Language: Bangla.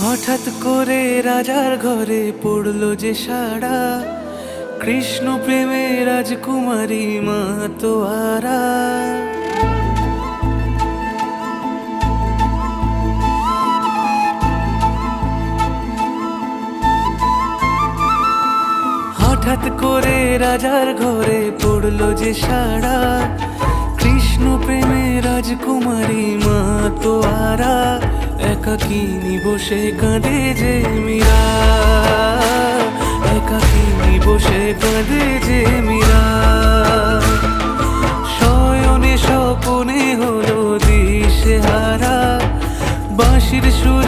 হঠাৎ করে রাজার ঘরে পড়লো যে সাড়া, কৃষ্ণ প্রেমে রাজকুমারী মাতোয়ারা। হঠাৎ করে রাজার ঘরে পড়লো যে সাড়া, কৃষ্ণ প্রেমে রাজকুমারী মাতোয়ারা। একাকিনী বসে কাঁদে যে মীরা, একাকিনী বসে কাঁদে যে মীরা। শয়নে স্বপনে হলো দিশেহারা, বাঁশির সুর